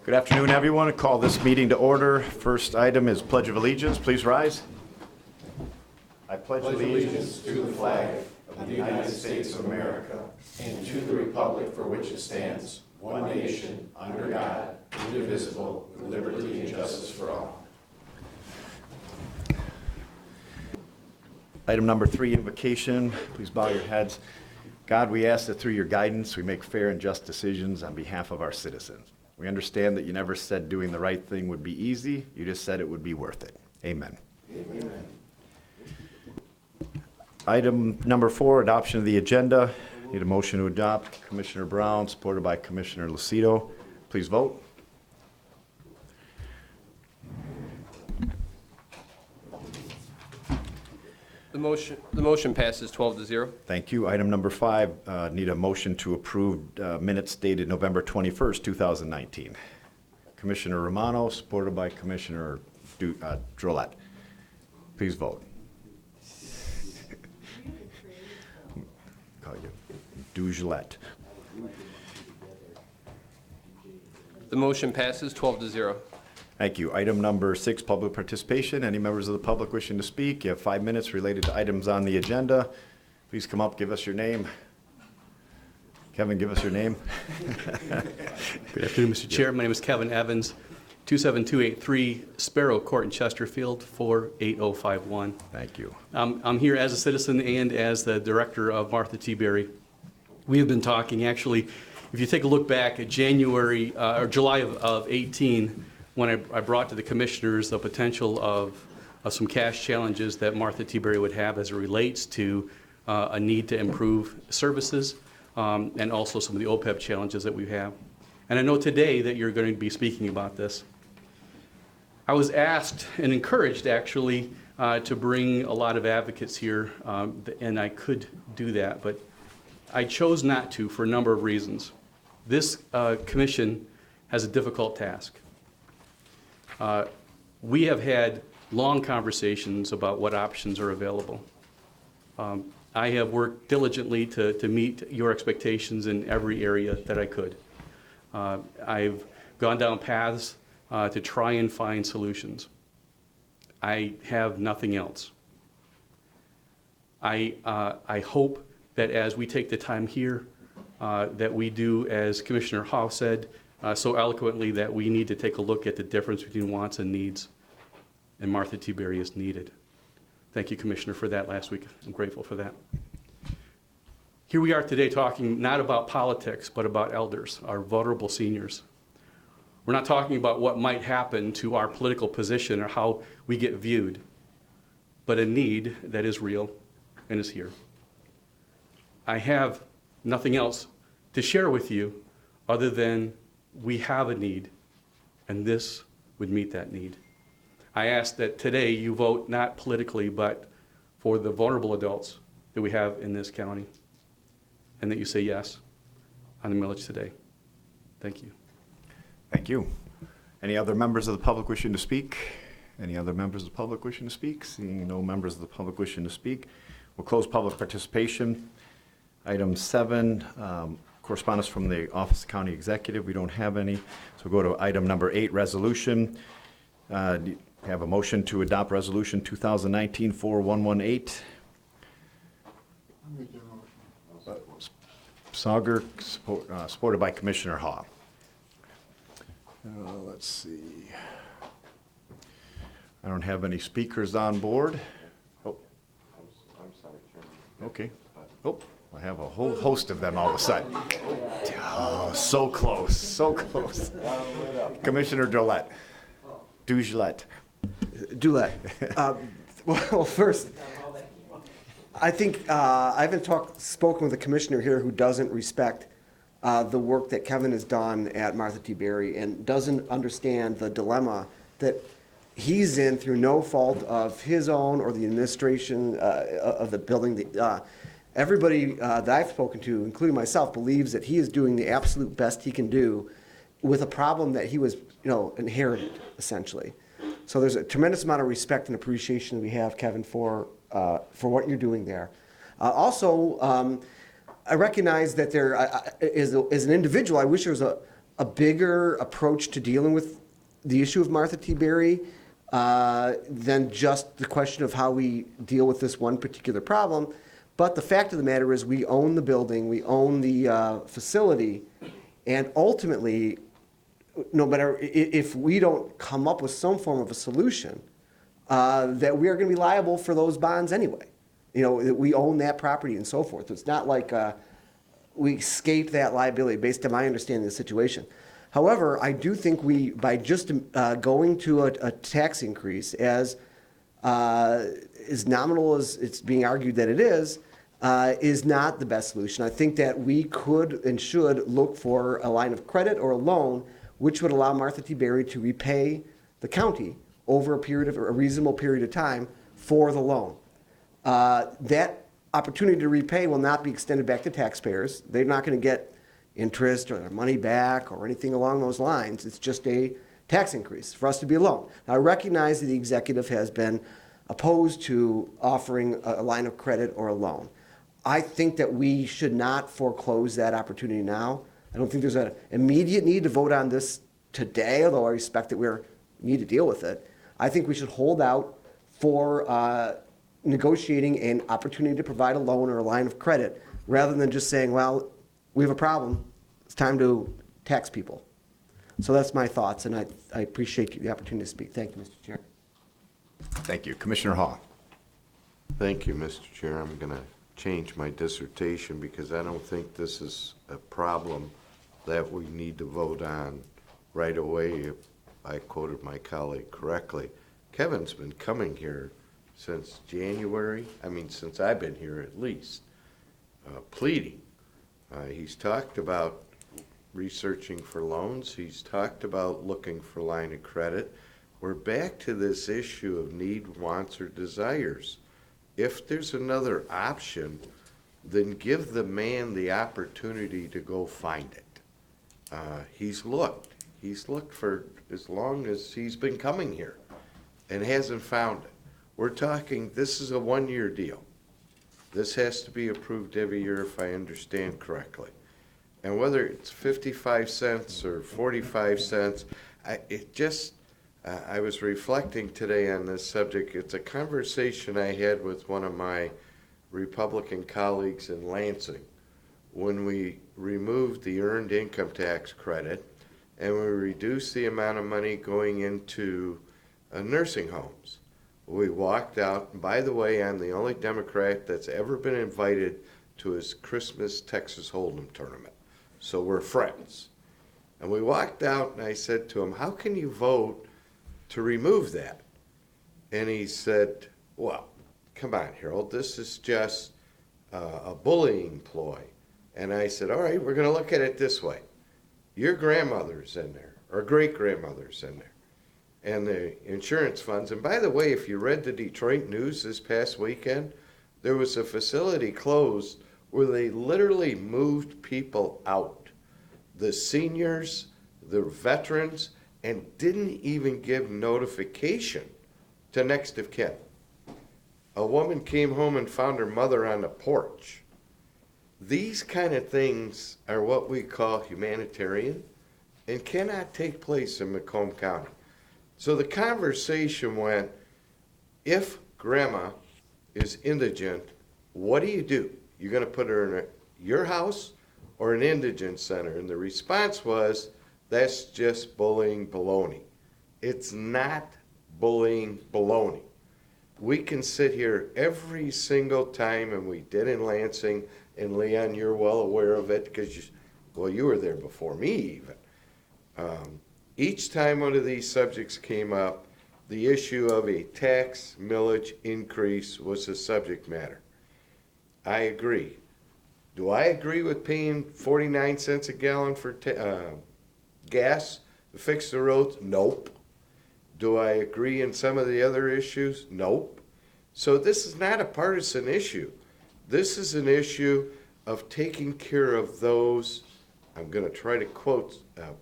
Good afternoon, everyone. I call this meeting to order. First item is Pledge of Allegiance. Please rise. I pledge allegiance to the flag of the United States of America and to the republic for which it stands, one nation, under God, indivisible, with liberty and justice for all. Item number 3, invocation. Please bow your heads. God, we ask that through your guidance, we make fair and just decisions on behalf of our citizens. We understand that you never said doing the right thing would be easy. You just said it would be worth it. Amen. Amen. Item number 4, adoption of the agenda. Need a motion to adopt. Commissioner Brown, supported by Commissioner Lucido. Please vote. The motion passes 12-0. Thank you. Item number 5, need a motion to approve minutes dated November 21st, 2019. Commissioner Romano, supported by Commissioner Drollet. Please vote. Call you Dugelet. The motion passes 12-0. Thank you. Item number 6, public participation. Any members of the public wishing to speak? You have 5 minutes related to items on the agenda. Please come up, give us your name. Kevin, give us your name. Good afternoon, Mr. Chair. My name is Kevin Evans, 27283 Sparrow Court in Chesterfield, 48051. Thank you. I'm here as a citizen and as the director of Martha T. Berry. We have been talking, actually, if you take a look back at January or July of 18, when I brought to the commissioners the potential of some cash challenges that Martha T. Berry would have as it relates to a need to improve services and also some of the OPEB challenges that we have. And I know today that you're going to be speaking about this. I was asked and encouraged, actually, to bring a lot of advocates here, and I could do that, but I chose not to for a number of reasons. This commission has a difficult task. We have had long conversations about what options are available. I have worked diligently to meet your expectations in every area that I could. I've gone down paths to try and find solutions. I have nothing else. I hope that as we take the time here, that we do, as Commissioner Howe said, so eloquently, that we need to take a look at the difference between wants and needs, and Martha T. Berry is needed. Thank you, Commissioner, for that last week. I'm grateful for that. Here we are today talking not about politics, but about elders, our vulnerable seniors. We're not talking about what might happen to our political position or how we get viewed, but a need that is real and is here. I have nothing else to share with you other than we have a need, and this would meet that need. I ask that today you vote not politically, but for the vulnerable adults that we have in this county, and that you say yes on the millage today. Thank you. Thank you. Any other members of the public wishing to speak? Any other members of the public wishing to speak? Seeing no members of the public wishing to speak, we'll close public participation. Item 7, correspondence from the Office of County Executive. We don't have any. So we'll go to item number 8, resolution. Do you have a motion to adopt resolution 2019-4118? Sauger, supported by Commissioner Haw. Let's see. I don't have any speakers on board. Oh, I'm sorry, Chairman. Okay. Oh, I have a whole host of them all of a sudden. Oh, so close, so close. Commissioner Drollet. Dugelet. Well, first, I think I haven't spoken with a commissioner here who doesn't respect the work that Kevin has done at Martha T. Berry and doesn't understand the dilemma that he's in through no fault of his own or the administration of the building. Everybody that I've spoken to, including myself, believes that he is doing the absolute best he can do with a problem that he was, inherited, essentially. So there's a tremendous amount of respect and appreciation we have, Kevin, for what you're doing there. Also, I recognize that there is, as an individual, I wish there was a bigger approach to dealing with the issue of Martha T. Berry than just the question of how we deal with this one particular problem. But the fact of the matter is we own the building, we own the facility, and ultimately, no matter if we don't come up with some form of a solution, that we are going to be liable for those bonds anyway. You know, that we own that property and so forth. It's not like we escape that liability based on my understanding of the situation. However, I do think by just going to a tax increase as nominal as it's being argued that it is not the best solution. I think that we could and should look for a line of credit or a loan which would allow Martha T. Berry to repay the county over a reasonable period of time for the loan. That opportunity to repay will not be extended back to taxpayers. They're not going to get interest or their money back or anything along those lines. It's just a tax increase for us to be a loan. Now, I recognize that the executive has been opposed to offering a line of credit or a loan. I think that we should not foreclose that opportunity now. I don't think there's an immediate need to vote on this today, although I respect that we need to deal with it. I think we should hold out for negotiating an opportunity to provide a loan or a line of credit rather than just saying, well, we have a problem. It's time to tax people. So that's my thoughts, and I appreciate the opportunity to speak. Thank you, Mr. Chair. Thank you. Commissioner Hall. Thank you, Mr. Chair. I'm going to change my dissertation because I don't think this is a problem that we need to vote on right away, if I quoted my colleague correctly. Kevin's been coming here since January, since I've been here at least, pleading. He's talked about researching for loans. He's talked about looking for line of credit. We're back to this issue of need, wants, or desires. If there's another option, then give the man the opportunity to go find it. He's looked for as long as he's been coming here and hasn't found it. We're talking, this is a one-year deal. This has to be approved every year if I understand correctly. And whether it's 55 cents or 45 cents, I was reflecting today on this subject. It's a conversation I had with one of my Republican colleagues in Lansing when we removed the earned income tax credit and we reduced the amount of money going into nursing homes. We walked out, and by the way, I'm the only Democrat that's ever been invited to his Christmas Texas Hold'em tournament. So we're friends. And we walked out and I said to him, how can you vote to remove that? And he said, well, come on, Harold, this is just a bullying ploy. And I said, all right, we're going to look at it this way. Your grandmother's in there, or great-grandmother's in there, and the insurance funds. And by the way, if you read the Detroit News this past weekend, there was a facility closed where they literally moved people out, the seniors, the veterans, and didn't even give notification to next of kin. A woman came home and found her mother on the porch. These kind of things are what we call humanitarian and cannot take place in Macomb County. So the conversation went, if grandma is indigent, what do? You're going to put her in your house or an indigent center? And the response was, that's just bullying baloney. It's not bullying baloney. We can sit here every single time, and we did in Lansing, and Leon, you're well aware of it because you were there before me even. Each time one of these subjects came up, the issue of a tax millage increase was the subject matter. I agree. Do I agree with paying 49 cents a gallon for gas to fix the roads? Nope. Do I agree in some of the other issues? Nope. So this is not a partisan issue. This is an issue of taking care of those. I'm going to try to quote an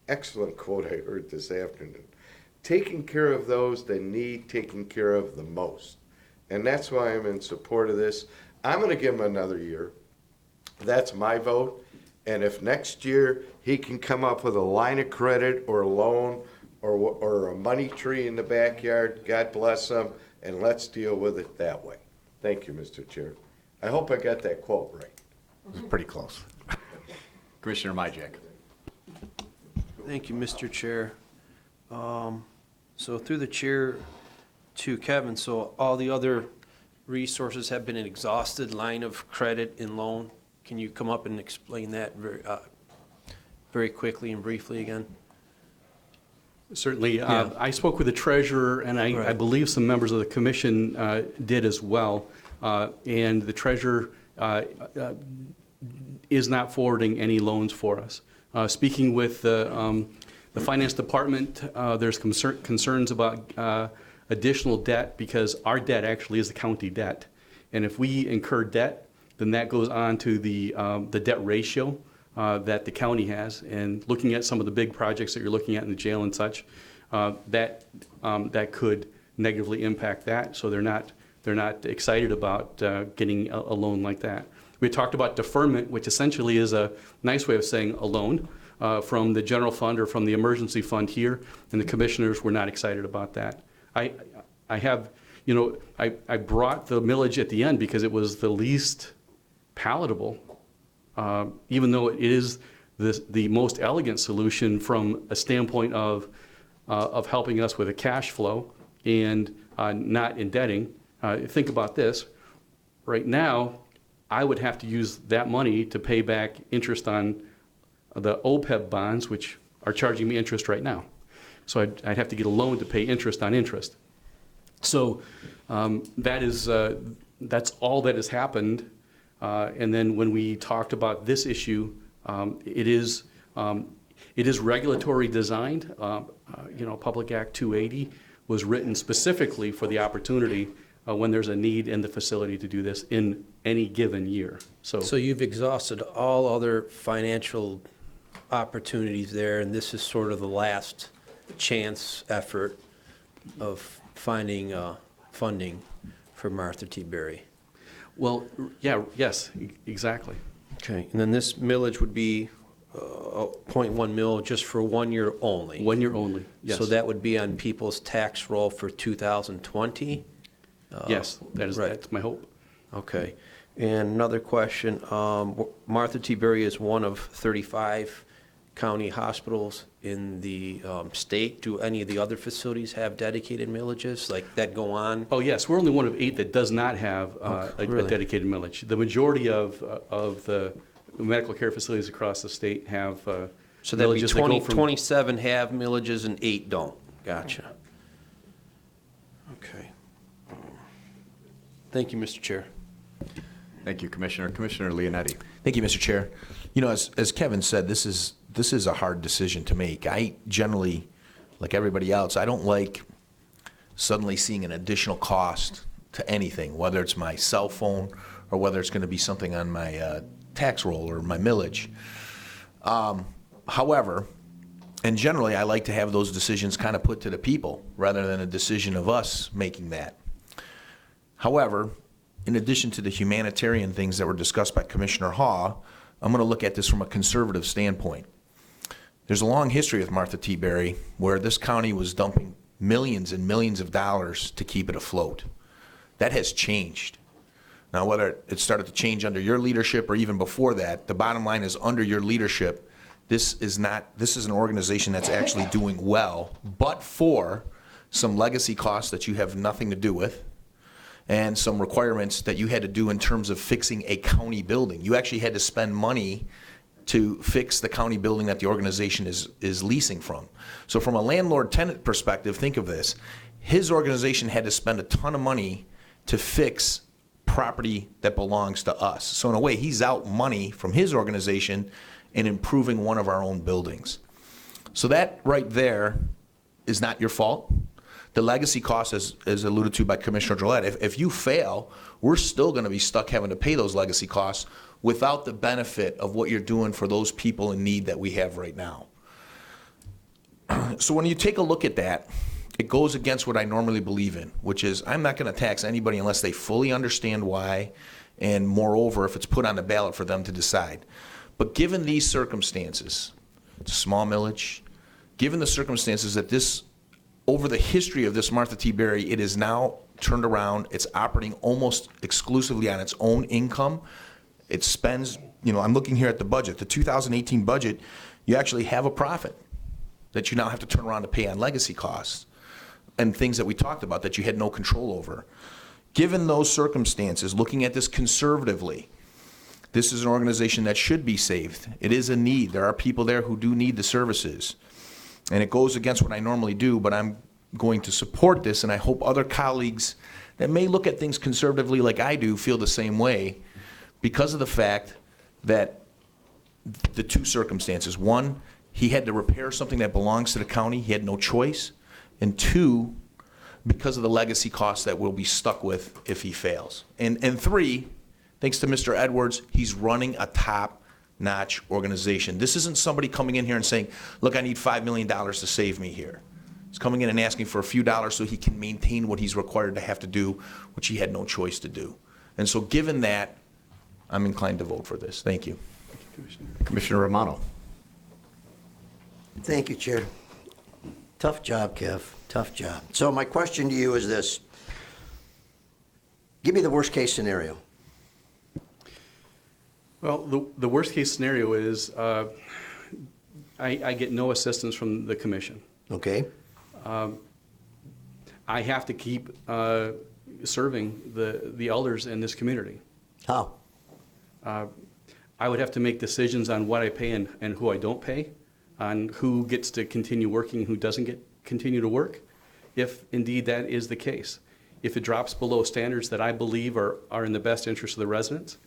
excellent quote I heard this afternoon. Taking care of those that need taken care of the most. And that's why I'm in support of this. I'm going to give them another year. That's my vote. And if next year he can come up with a line of credit or a loan or a money tree in the backyard. God bless him, and let's deal with it that way. Thank you, Mr. Chair. I hope I got that quote right. It was pretty close. Commissioner Myjack. Thank you, Mr. Chair. So through the chair to Kevin, so all the other resources have been an exhausted line of credit and loan. Can you come up and explain that very quickly and briefly again? Certainly. Yeah. I spoke with the treasurer, and I Right. believe some members of the commission did as well. And the treasurer is not forwarding any loans for us. Speaking with the finance department, there's concerns about additional debt because our debt actually is the county debt. And if we incur debt, then that goes on to the debt ratio that the county has. And looking at some of the big projects that you're looking at in the jail and such, that could negatively impact that. So they're not excited about getting a loan like that. We talked about deferment, which essentially is a nice way of saying a loan from the general fund or from the emergency fund here, and the commissioners were not excited about that. I brought the millage at the end because it was the least palatable, even though it is the most elegant solution from a standpoint of helping us with a cash flow and not indebting. Think about this. Right now, I would have to use that money to pay back interest on the OPEB bonds, which are charging me interest right now. So I'd have to get a loan to pay interest on interest. So that's all that has happened. And then when we talked about this issue, it is regulatory designed. Public Act 280 was written specifically for the opportunity when there's a need in the facility to do this in any given year. So you've exhausted all other financial opportunities there, and this is sort of the last chance effort of finding funding for Martha T. Berry. Well, yes, exactly. Okay, and then this millage would be 0.1 mil just for 1 year only? 1 year only, yes. So that would be on people's tax roll for 2020? Yes, right. that's my hope. Okay. And another question, Martha T. Berry is one of 35 county hospitals in the state. Do any of the other facilities have dedicated millages like that go on? Oh, yes, we're only one of 8 that does not have a really? dedicated millage. The majority of the medical care facilities across the state have So that'd be millages that go from 27 have millages and 8 don't. Gotcha. Okay. Thank you, Mr. Chair. Thank you, Commissioner. Commissioner Leonetti. Thank you, Mr. Chair. As Kevin said, this is a hard decision to make. I generally, like everybody else, I don't like suddenly seeing an additional cost to anything, whether it's my cell phone or whether it's going to be something on my tax roll or my millage. However, and generally I like to have those decisions kind of put to the people rather than a decision of us making that. However, in addition to the humanitarian things that were discussed by Commissioner Haw, I'm going to look at this from a conservative standpoint. There's a long history with Martha T. Berry where this county was dumping millions and millions of dollars to keep it afloat. That has changed. Now, whether it started to change under your leadership or even before that, the bottom line is under your leadership, this is an organization that's actually doing well, but for some legacy costs that you have nothing to do with, and some requirements that you had to do in terms of fixing a county building. You actually had to spend money to fix the county building that the organization is leasing from. So from a landlord-tenant perspective, think of this. His organization had to spend a ton of money to fix property that belongs to us. So in a way, he's out money from his organization in improving one of our own buildings. So that right there is not your fault. The legacy cost, as alluded to by Commissioner Drollet, if you fail, we're still going to be stuck having to pay those legacy costs without the benefit of what you're doing for those people in need that we have right now. So when you take a look at that, it goes against what I normally believe in, which is I'm not going to tax anybody unless they fully understand why, and moreover, if it's put on the ballot for them to decide. But given these circumstances, It's a small millage. Given the circumstances that this, over the history of this Martha T. Berry, it is now turned around. It's operating almost exclusively on its own income. It spends, I'm looking here at the budget. The 2018 budget, you actually have a profit that you now have to turn around to pay on legacy costs and things that we talked about that you had no control over. Given those circumstances, looking at this conservatively, this is an organization that should be saved. It is a need. There are people there who do need the services. And it goes against what I normally do, but I'm going to support this, and I hope other colleagues that may look at things conservatively like I do feel the same way because of the fact that the two circumstances. One, he had to repair something that belongs to the county. He had no choice. And two, because of the legacy costs that we'll be stuck with if he fails. And three, thanks to Mr. Edwards, he's running a top-notch organization. This isn't somebody coming in here and saying, look, I need $5 million to save me here. He's coming in and asking for a few dollars so he can maintain what he's required to have to do, which he had no choice to do. And so given that, I'm inclined to vote for this. Thank you. Commissioner Romano. Thank you, Chair. Tough job, Kev. Tough job. So my question to you is this. Give me the worst-case scenario. Well, the worst-case scenario is I get no assistance from the commission. Okay? I have to keep serving the elders in this community. How? I would have to make decisions on what I pay and who I don't pay, on who gets to continue working and who doesn't continue to work, if indeed that is the case. If it drops below standards that I believe are in the best interest of the residents,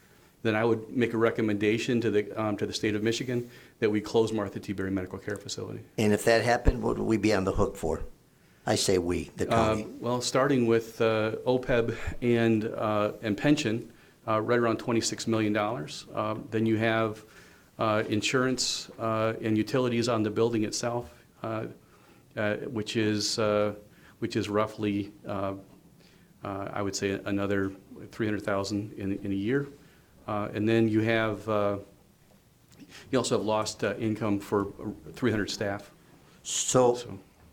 then I would make a recommendation to the state of Michigan that we close Martha T. Berry Medical Care Facility. And if that happened, what would we be on the hook for? I say we, the county. Well, starting with OPEB and pension, right around $26 million. Then you have insurance and utilities on the building itself, which is roughly, I would say, another $300,000 in a year. And then you also have lost income for 300 staff. So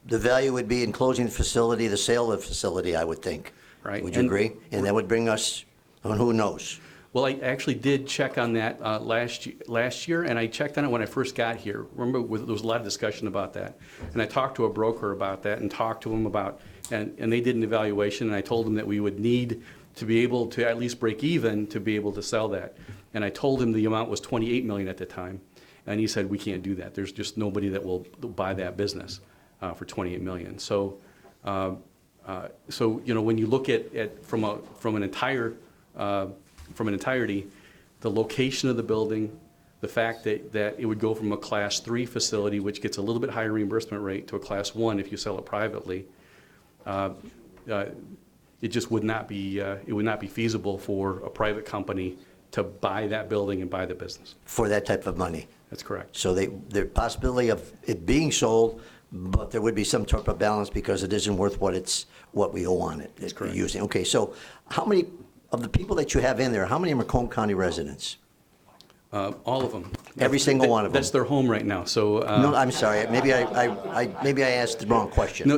the value would be in closing the facility, the sale of the facility, I would think. Right. Would you agree? And that would bring us, who knows? Well, I actually did check on that last year, and I checked on it when I first got here. Remember, there was a lot of discussion about that. And I talked to a broker about that and talked to him about, and they did an evaluation, and I told them that we would need to be able to at least break even to be able to sell that. And I told him the amount was $28 million at the time. And he said, we can't do that. There's just nobody that will buy that business for $28 million. So, when you look at from an entirety, the location of the building, the fact that it would go from a Class 3 facility, which gets a little bit higher reimbursement rate, to a Class 1 if you sell it privately, it just would not be feasible for a private company to buy that building and buy the business. For that type of money. That's correct. So the possibility of it being sold, but there would be some type of balance because it isn't worth what we owe on it. That's correct. Using. Okay, so how many of the people that you have in there, how many are Macomb County residents? All of them. Every single one of them? That's their home right now. So No, I'm sorry. Maybe I asked the wrong question.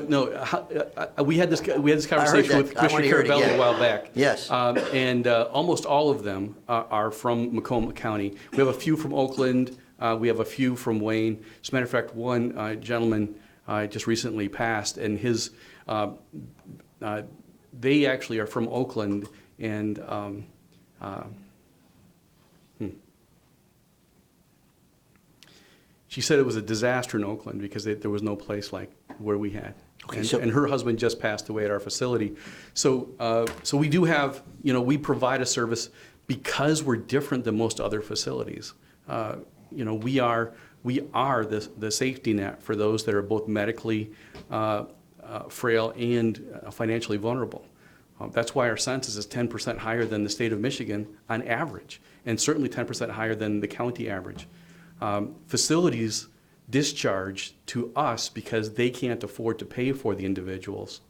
we had this conversation that. with I wanna Commissioner hear it Carabelli again. a while back. Yes. And almost all of them are from Macomb County. We have a few from Oakland. We have a few from Wayne. As a matter of fact, one gentleman just recently passed, and they actually are from Oakland, and she said it was a disaster in Oakland because there was no place like where we had. Okay, And her husband just passed away at our facility. So we do have, we provide a service because we're different than most other facilities. We are the safety net for those that are both medically frail and financially vulnerable. That's why our census is 10% higher than the state of Michigan on average, and certainly 10% higher than the county average. Facilities discharge to us because they can't afford to pay for the individuals.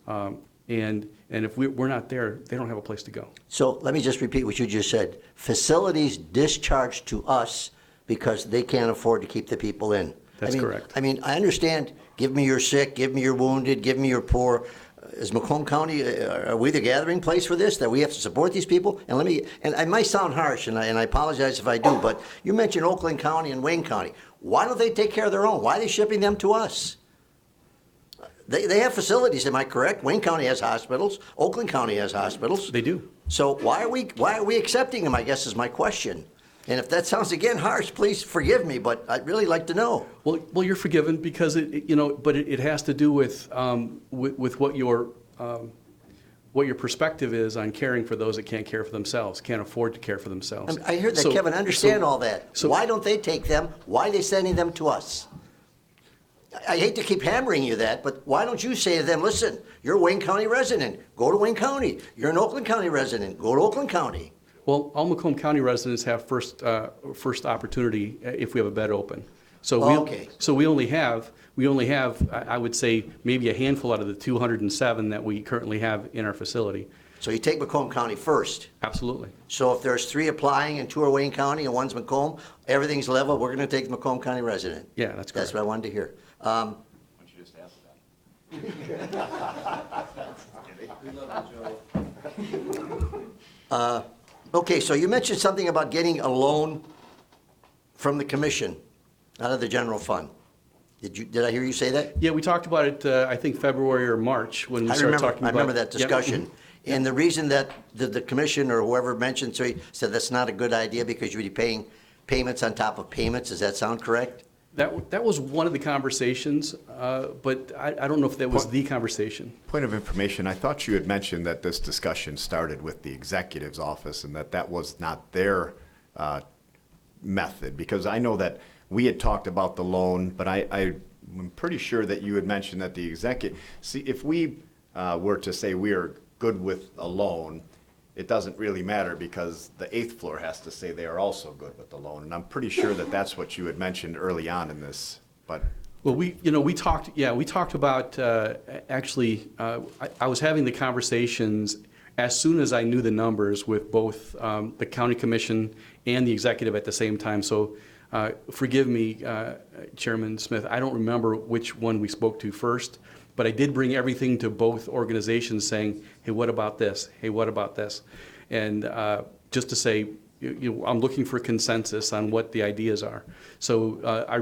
And if we're not there, they don't have a place to go. So let me just repeat what you just said. Facilities discharge to us because they can't afford to keep the people in. That's correct. I mean, I understand, give me your sick, give me your wounded, give me your poor. Is Macomb County, are we the gathering place for this, that we have to support these people? And I might sound harsh, and I apologize if I do, but you mentioned Oakland County and Wayne County. Why don't they take care of their own? Why are they shipping them to us? They have facilities, am I correct? Wayne County has hospitals, Oakland County has hospitals. They do. So why are we accepting them, I guess is my question. And if that sounds again harsh, please forgive me, but I'd really like to know. Well, you're forgiven because it has to do with what your perspective is on caring for those that can't care for themselves, can't afford to care for themselves. I hear that, Kevin, I understand all that. so- Why don't they take them? Why are they sending them to us? I hate to keep hammering you that, but why don't you say to them, listen, you're a Wayne County resident, go to Wayne County. You're an Oakland County resident, go to Oakland County. Well, all Macomb County residents have first opportunity if we have a bed open. So Okay. we only have, I would say, maybe a handful out of the 207 that we currently have in our facility. So you take Macomb County first. Absolutely. So if there's 3 applying and 2 are Wayne County and 1's Macomb, everything's level, we're gonna take the Macomb County resident. Yeah, that's correct. That's what I wanted to hear. Why don't you just ask that? Okay, so you mentioned something about getting a loan from the commission out of the general fund. Did I hear you say that? Yeah, we talked about it, I think February or March when we started talking about. I remember that Yep. discussion. And the reason that the commission or whoever mentioned, so he said that's not a good idea because you'd be paying payments on top of payments, does that sound correct? That was one of the conversations, but I don't know if that was the conversation. Point of information, I thought you had mentioned that this discussion started with the executive's office and that was not their method, because I know that we had talked about the loan, but I'm pretty sure that you had mentioned that the executive, see, if we were to say we are good with a loan, it doesn't really matter because the 8th floor has to say they are also good with the loan. And I'm pretty sure that that's what you had mentioned early on in this, but. Well, we talked about, actually, I was having the conversations as soon as I knew the numbers with both the county commission and the executive at the same time. So forgive me, Chairman Smith, I don't remember which one we spoke to first, but I did bring everything to both organizations saying, hey, what about this? Hey, what about this? And just to say, I'm looking for consensus on what the ideas are. So I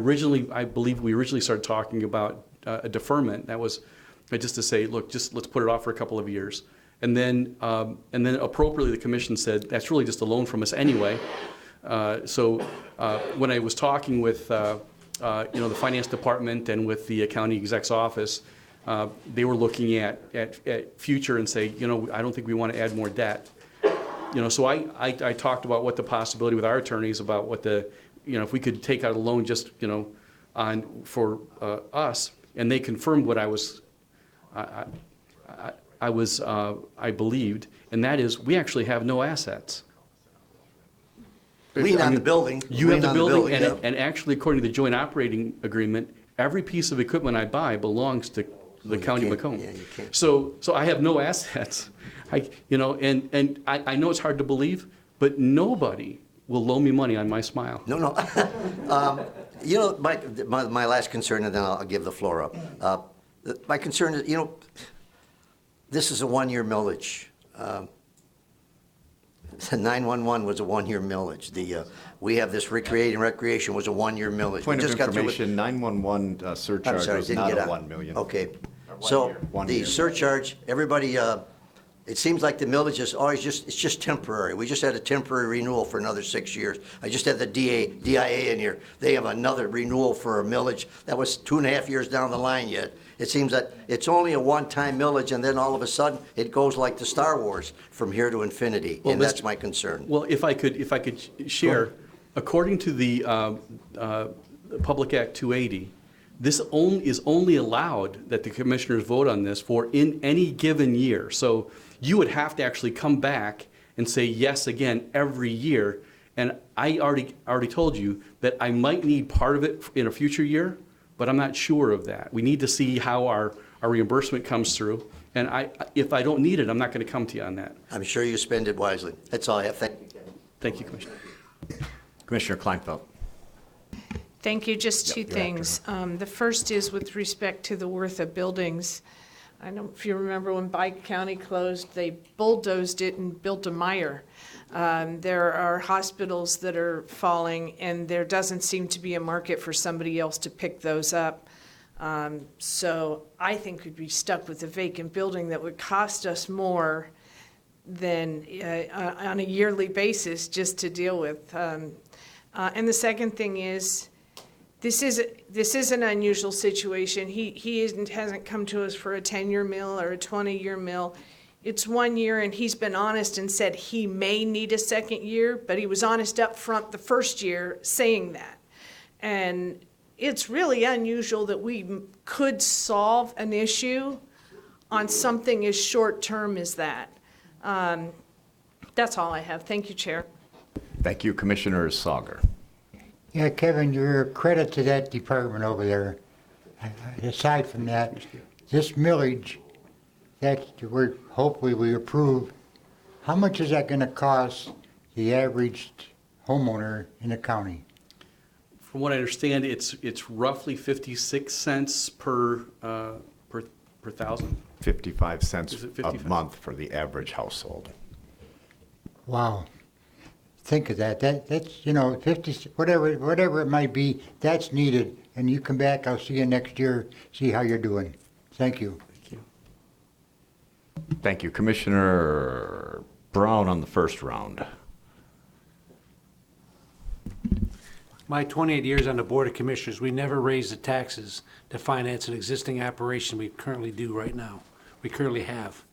believe we originally started talking about a deferment. That was just to say, look, let's put it off for a couple of years. And then appropriately, the commission said, that's really just a loan from us anyway. So when I was talking with the finance department and with the county exec's office, they were looking at future and say, I don't think we want to add more debt. So I talked about what the possibility with our attorneys about what if we could take out a loan just, for us, and they confirmed what I believed, and that is we actually have no assets. Lean on the building. You have Lean the on building, yeah. and actually, according to the joint operating agreement, every piece of equipment I buy belongs to the county of Macomb. Yeah, you can't. So I have no assets. I know it's hard to believe, but nobody will loan me money on my smile. No. My last concern, and then I'll give the floor up. My concern is, this is a 1-year millage. The 911 was a 1-year millage. We have this recreation was a 1-year millage. Point We of just got through with- information, 911 I'm surcharge sorry, was didn't not get a on. 1 million. Okay. So 1 the year. surcharge, everybody, it seems like the millage is always it's just temporary. We just had a temporary renewal for another 6 years. I just had the DIA in here. They have another renewal for a millage. That was 2.5 years down the line yet. It seems that it's only a one-time millage, and then all of a sudden, it goes like the Star Wars, from here to infinity, Well, and Mr. that's my concern. Well, if I could share, according to the Public Act 280, this is only allowed that the commissioners vote on this for in any given year. So you would have to actually come back and say yes again every year. And I already told you that I might need part of it in a future year, but I'm not sure of that. We need to see how our reimbursement comes through. And if I don't need it, I'm not going to come to you on that. I'm sure you spend it wisely. That's all I have. Thank you, Kevin. Thank you, Commissioner. Commissioner Kleinfeld. Thank you. Just two Yep, you're after things. The first is with respect to the worth of buildings. I don't know if you remember when Pike County closed, they bulldozed it and built a mire. There are hospitals that are falling, and there doesn't seem to be a market for somebody else to pick those up. So I think we'd be stuck with a vacant building that would cost us more than on a yearly basis just to deal with. And the second thing is, this is an unusual situation. Hasn't come to us for a 10-year mill or a 20-year mill. It's 1 year, and he's been honest and said he may need a second year, but he was honest up front the first year saying that. And it's really unusual that we could solve an issue on something as short-term as that. That's all I have. Thank you, Chair. Thank you, Commissioner Sauger. Yeah, Kevin, you're a credit to that department over there. Aside from that, this millage that hopefully we approve, how much is that going to cost the average homeowner in the county? From what I understand, it's roughly 56 cents per thousand. 55 cents Is it a 55? month for the average household. Wow. Think of that. That's 50, whatever it might be, that's needed. And you come back, I'll see you next year, see how you're doing. Thank you. Thank you. Thank you. Commissioner Brown on the first round. My 28 years on the Board of Commissioners, we never raised the taxes to finance an existing operation we currently do right now. We currently have.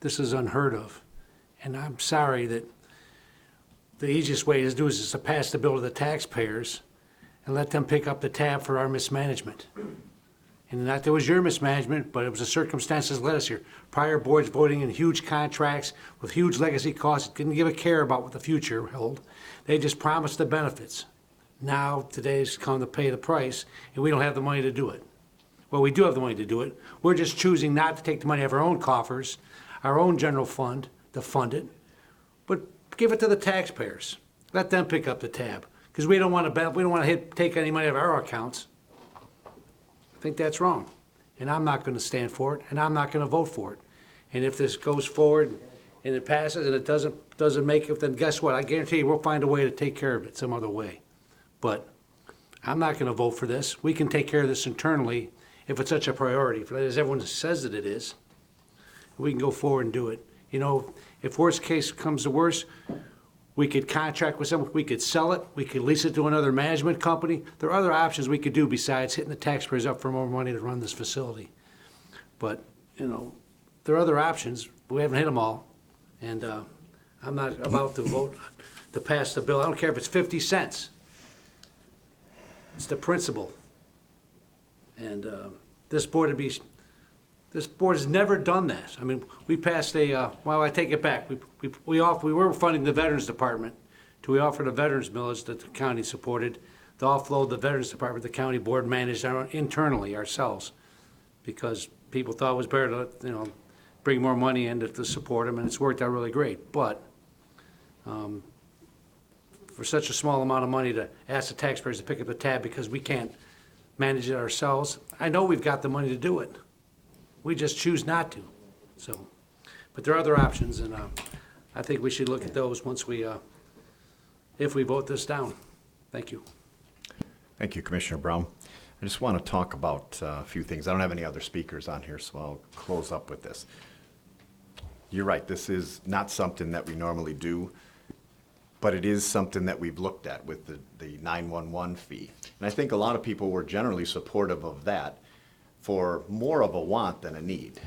This is unheard of. And I'm sorry that the easiest way to do is just to pass the bill to the taxpayers and let them pick up the tab for our mismanagement. And not that it was your mismanagement, but it was the circumstances that led us here. Prior boards voting in huge contracts with huge legacy costs, didn't give a care about what the future held. They just promised the benefits. Now, today's come to pay the price, and we don't have the money to do it. Well, we do have the money to do it. We're just choosing not to take the money out of our own coffers, our own general fund, to fund it, but give it to the taxpayers. Let them pick up the tab, because we don't want to take any money out of our accounts. I think that's wrong, and I'm not going to stand for it, and I'm not going to vote for it. And if this goes forward and it passes and it doesn't make it, then guess what? I guarantee you we'll find a way to take care of it some other way. But I'm not going to vote for this. We can take care of this internally if it's such a priority, as everyone says that it is. We can go forward and do it. You know, if worst case comes to worst, we could contract with someone, we could sell it, we could lease it to another management company. There are other options we could do besides hitting the taxpayers up for more money to run this facility. But, there are other options. We haven't hit them all. And I'm not about to vote to pass the bill. I don't care if it's 50 cents. It's the principle. And this board has never done that. I mean, we passed I take it back. We were funding the Veterans Department. We offered a veterans millage that the county supported to offload the Veterans Department. The county board managed internally ourselves because people thought it was better to, bring more money in to support them, and it's worked out really great. But for such a small amount of money to ask the taxpayers to pick up the tab because we can't manage it ourselves, I know we've got the money to do it. We just choose not to. So, but there are other options, and I think we should look at those once if we vote this down. Thank you. Thank you, Commissioner Brown. I just want to talk about a few things. I don't have any other speakers on here, so I'll close up with this. You're right, this is not something that we normally do, but it is something that we've looked at with the 911 fee. And I think a lot of people were generally supportive of that for more of a want than a need.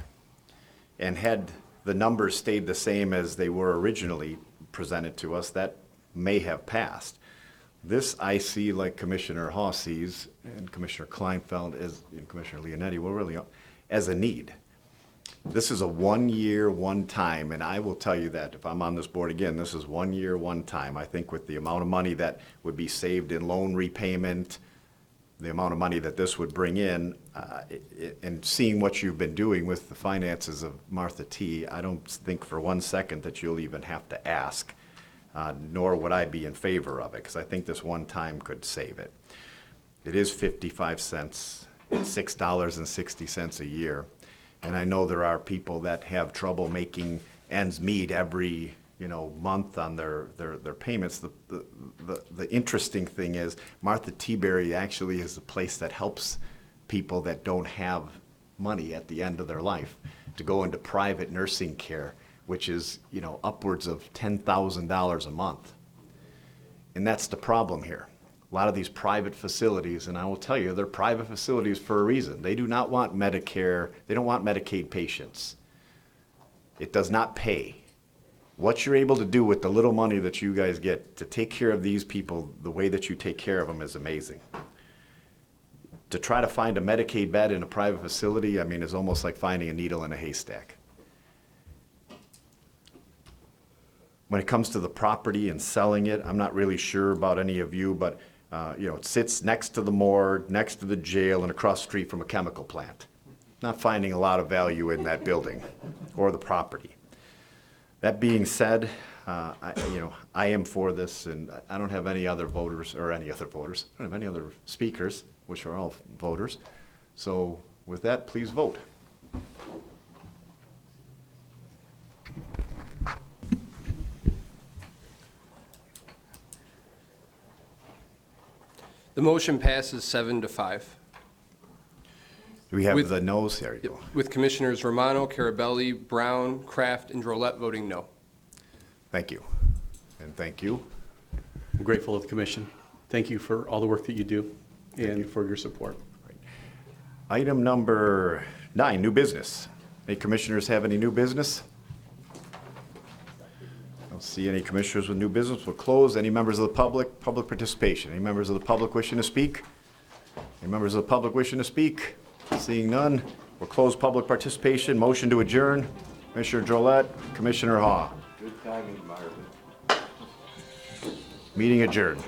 And had the numbers stayed the same as they were originally presented to us, that may have passed. This I see, like Commissioner Hawes sees, and Commissioner Kleinfeld and Commissioner Leonetti, well, really, as a need. This is a 1 year, one time, and I will tell you that if I'm on this board again, this is 1 year, one time. I think with the amount of money that would be saved in loan repayment, the amount of money that this would bring in, and seeing what you've been doing with the finances of Martha T., I don't think for 1 second that you'll even have to ask nor would I be in favor of it, because I think this one time could save it. It is 55 cents, $6.60 a year. And I know there are people that have trouble making ends meet every, month on their payments. The interesting thing is Martha T. Berry actually is a place that helps people that don't have money at the end of their life to go into private nursing care, which is, upwards of $10,000 a month. And that's the problem here. A lot of these private facilities, and I will tell you, they're private facilities for a reason. They do not want Medicare, they don't want Medicaid patients. It does not pay. What you're able to do with the little money that you guys get to take care of these people the way that you take care of them is amazing. To try to find a Medicaid bed in a private facility, is almost like finding a needle in a haystack. When it comes to the property and selling it, I'm not really sure about any of you, but it sits next to the morgue, next to the jail, and across the street from a chemical plant. Not finding a lot of value in that building or the property. That being said, I am for this, and I don't have any other voters, I don't have any other speakers, which are all voters. So with that, please vote. The motion passes 7-5. Do we have With- the noes? There you go. With Commissioners Romano, Carabelli, Brown, Kraft, and Drollet voting no. Thank you. And thank you. I'm grateful of the commission. Thank you for all the work that you do and for your support. Item number 9, new business. Any commissioners have any new business? I don't see any commissioners with new business. We'll close. Any members of the public participation? Any members of the public wishing to speak? Any members of the public wishing to speak? Seeing none, we'll close public participation. Motion to adjourn. Commissioner Drollet, Commissioner Haw. Good timing, Marvin. Meeting adjourned.